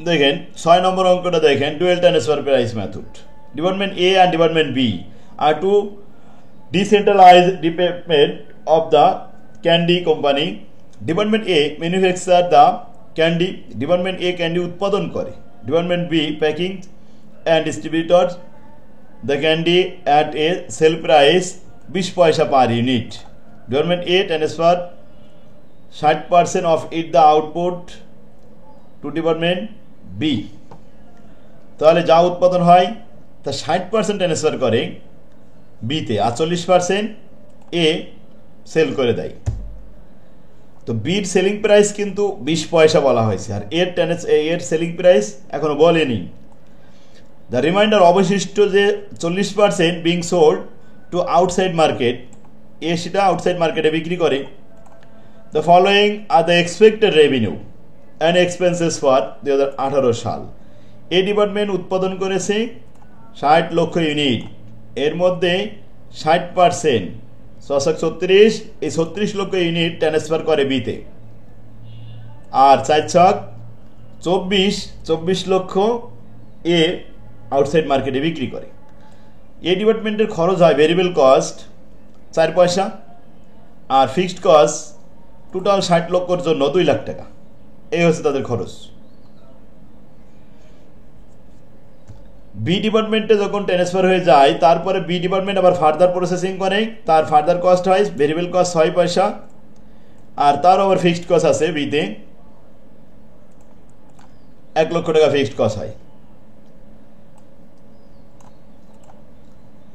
দেখেন 6 নম্বর অঙ্কটা দেখেন, dual transfer price method. Department A and department B are two decentralize department of the candy company. Department A manufacture the candy, department A candy উৎপাদন করে। Department B packing and distributor the candy at a sale price 20 paisa per unit. Department A transfer 60% of it the output to department B. তাহলে যা উৎপাদন হয় তা 60% transfer করে বিতে, আর 40% এ sell করে দেয়। তো বির সেলিং প্রাইস কিন্তু 20 পয়সা বলা হয়েছে, আর এর সেলিং প্রাইস এখনো বলেনি। দ্য রিমাইন্ডার অবশিষ্ট যে 40% being sold to outside market, এ সেটা আউটসাইড মার্কেটে বিক্রি করে। The following are the expected revenue and expenses for 2018 সাল। এ ডিপার্টমেন্ট উৎপাদন করেছে 60 লক্ষ ইউনিট, এর মধ্যে 60% 636, এই 36 লক্ষ ইউনিট ট্রান্সফার করে বিতে, আর 24 লক্ষ এ আউটসাইড মার্কেটে বিক্রি করে। এই ডিপার্টমেন্টের খরচ হয় ভেরিয়েবল কস্ট 4 পয়সা, আর ফিক্সড কস্ট টোটাল 60 লক্ষর জন্য 2 লাখ টাকা। এই হচ্ছে তাদের খরচ। বি ডিপার্টমেন্টে যখন ট্রান্সফার হয়ে যায়, তারপরে বি ডিপার্টমেন্ট আবার ফার্দার প্রসেসিং করে, তার ফার্দার কস্ট হয় ভেরিয়েবল কস্ট 6 পয়সা, আর তার আবার ফিক্সড কস্ট আছে বিতে 1 লক্ষ টাকা ফিক্সড কস্ট হয়।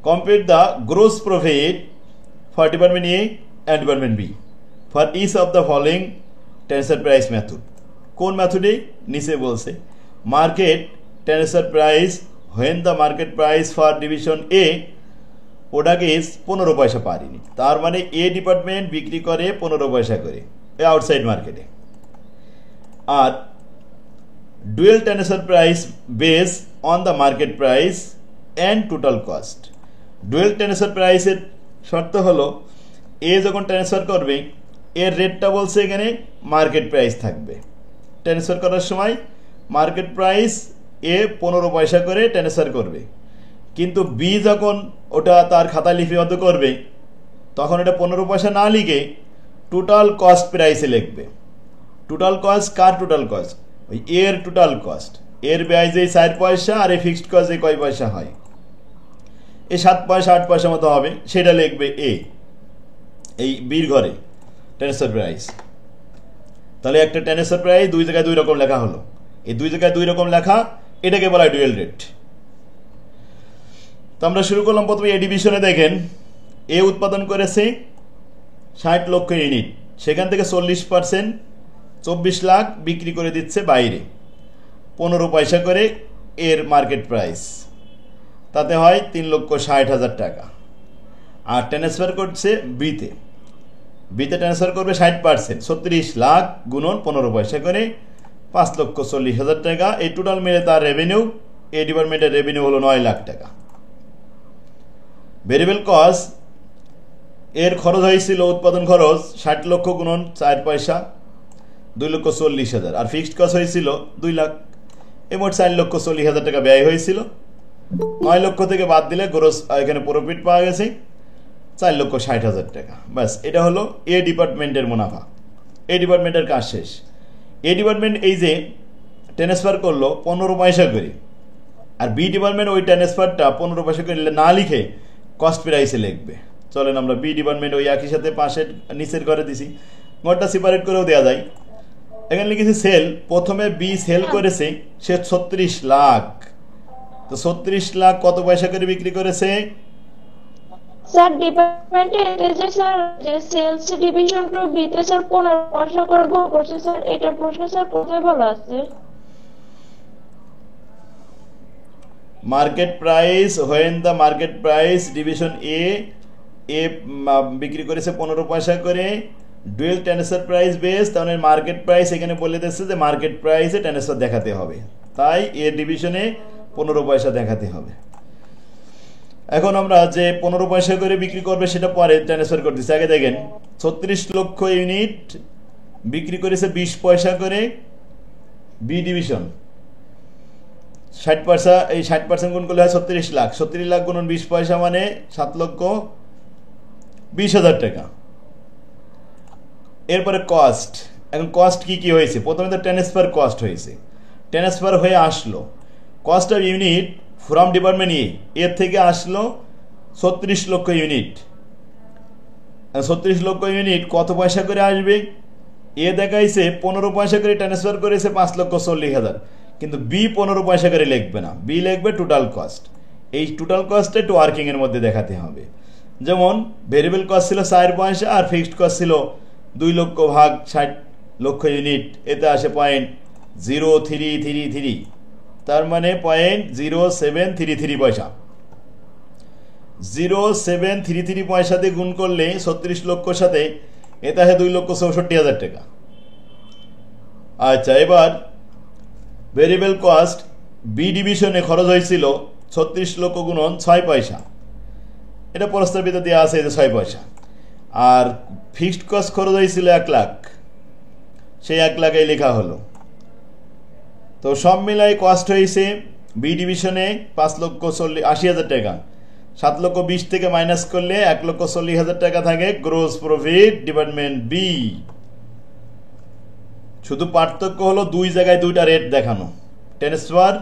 Compute the gross profit for Department A and Department B for each of the following transfer price method. কোন মেথডে? নিচে বলছে market transfer price when the market price for division A product is 15 পয়সা per unit. তার মানে এ department বিক্রি করে 15 পয়সা করে আউটসাইড মার্কেটে। আর dual transfer price base on the market price and total cost. Dual transfer প্রাইসের শর্ত হলো এ যখন ট্রান্সফার করবে এর রেটটা বলছে এখানে মার্কেট প্রাইস থাকবে। ট্রান্সফার করার সময় মার্কেট প্রাইস এ 15 পয়সা করে ট্রান্সফার করবে, কিন্তু বি যখন ওটা তার খাতায় লিপিবদ্ধ করবে তখন এটা 15 পয়সা না লিখে টোটাল কস্ট প্রাইসে লিখবে। টোটাল কস্ট কার টোটাল কস্ট? ওই এর টোটাল কস্ট, এর ব্যয় যে 4 পয়সা আর এই ফিক্সড কস্ট যে কয় পয়সা হয়, এই 7 পয়সা 8 পয়সা মতো হবে, সেটা লিখবে এ এই বির ঘরে ট্রান্সফার প্রাইস। তাহলে একটা ট্রান্সফার প্রাইস 2 জায়গায় 2 রকম লেখা হলো। এই 2 জায়গায় 2 রকম লেখা, এটাকে বলা হয় ডুয়েল রেট। তো আমরা শুরু করলাম প্রথমে এ ডিভিশনে। দেখেন এ উৎপাদন করেছে 60 লক্ষ ইউনিট, সেখান থেকে 40% 24 লাখ বিক্রি করে দিচ্ছে বাইরে 15 পয়সা করে এর মার্কেট প্রাইস, তাতে হয় 3,60,000 টাকা। আর ট্রান্সফার করছে বিতে, বিতে ট্রান্সফার করবে 60% 36 লাখ গুণন 15 পয়সা করে 5,40,000 টাকা। এই টোটাল মিলে তার রেভিনিউ, এই ডিপার্টমেন্টের রেভিনিউ হলো 9 লাখ টাকা। ভেরিয়েবল কস্ট এর খরচ হয়েছিল উৎপাদন খরচ 60 লক্ষ গুণন 4 পয়সা 2,40,000, আর ফিক্সড কস্ট হয়েছিল 2 লাখ। মোট 4,40,000 টাকা ব্যয় হয়েছিল। 9 লক্ষ থেকে বাদ দিলে গ্রস এখানে প্রফিট পাওয়া গেছে 4,60,000 টাকা। ব্যাস, এটা হলো এ ডিপার্টমেন্টের মুনাফা। এ ডিপার্টমেন্টের কাজ শেষ। এ ডিপার্টমেন্ট এই যে ট্রান্সফার করলো 15 পয়সা করে, আর বি ডিপার্টমেন্ট ওই ট্রান্সফারটা 15 পয়সা করে না লিখে কস্ট প্রাইসে লিখবে। চলেন আমরা বি ডিপার্টমেন্ট ওই একই সাথে পাশের নিচের ঘরে দিছি, ঘরটা সেপারেট করেও দেওয়া যায়। এখানে লিখেছি সেল, প্রথমে বি সেল করেছে সে 36 লাখ। তো 36 লাখ কত পয়সা করে বিক্রি করেছে? স্যার ডিপার্টমেন্টে যে স্যার যে সেলস ডিভিশন টু বিতে স্যার 15 পয়সা করে গো করছে স্যার, এটা প্রশ্ন স্যার কোথায় বলা আছে? Market price when the market price division এ বিক্রি করেছে 15 পয়সা করে, ডুয়েল ট্রান্সফার প্রাইস বেস, তাহলে মার্কেট প্রাইস এখানে বলে দিচ্ছে যে মার্কেট প্রাইসে ট্রান্সফার দেখাতে হবে, তাই এ ডিভিশনে 15 পয়সা দেখাতে হবে। এখন আমরা যে 15 পয়সা করে বিক্রি করবে সেটা পরে ট্রান্সফার করতেছি। আগে দেখেন 36 লক্ষ ইউনিট বিক্রি করেছে 20 পয়সা করে বি ডিভিশন, ষাট পয়সা, এই 60% গুণ করলে হয় 36 লাখ, 36 লাখ গুণন 20 পয়সা মানে 7,20,000 টাকা। এরপরে কস্ট, এখন কস্ট কি কি হয়েছে, প্রথমে তো ট্রান্সফার কস্ট হয়েছে, ট্রান্সফার হয়ে আসলো cost of unit from department এর থেকে আসলো 36 লক্ষ ইউনিট। 36 লক্ষ ইউনিট কত পয়সা করে আসবে, দেখাইছে 15 পয়সা করে ট্রান্সফার করেছে 5,40,000, কিন্তু বি 15 পয়সা করে লিখবে না, বি লিখবে টোটাল কস্ট। এই টোটাল কস্টটা একটু ওয়ার্কিংয়ের মধ্যে দেখাতে হবে। যেমন ভেরিয়েবল কস্ট ছিল 4 পয়সা আর ফিক্সড কস্ট ছিল 2 লক্ষ ভাগ 60 লক্ষ ইউনিট, এতে আসে 0.0333, তার মানে 0.0733 পয়সা। 0.733 পয়সা দিয়ে গুণ করলে 36 লক্ষর সাথে এটা আসে 2,64,000 টাকা। আচ্ছা, এবার ভেরিয়েবল কস্ট বি ডিভিশনে খরচ হয়েছিল 36 লক্ষ গুণন 6 পয়সা, এটা প্রস্তাবিত দেওয়া আছে 6 পয়সা। আর ফিক্সড কস্ট খরচ হয়েছিল 1 লাখ, সেই 1 লাখেই লেখা হলো। তো সব মিলাই কস্ট হয়েছে বি ডিভিশনে 5,80,000 টাকা, 7,20,000 থেকে মাইনাস করলে 1,40,000 টাকা থাকে গ্রোস প্রফিট ডিপার্টমেন্ট বি। শুধু পার্থক্য হলো দুই জায়গায় দুইটা রেট দেখানো, ট্রান্সফার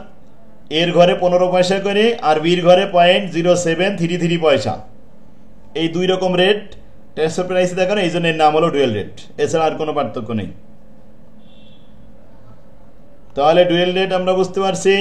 এর ঘরে 15 পয়সা করে আর বির ঘরে 0.0733 পয়সা, এই দুই রকম রেট ট্রান্সফার প্রাইস দেখানো, এই জন্য এর নাম হলো ডুয়েল রেট, এছাড়া আর কোনো পার্থক্য নেই। তাহলে ডুয়েল রেট আমরা বুঝতে পারছি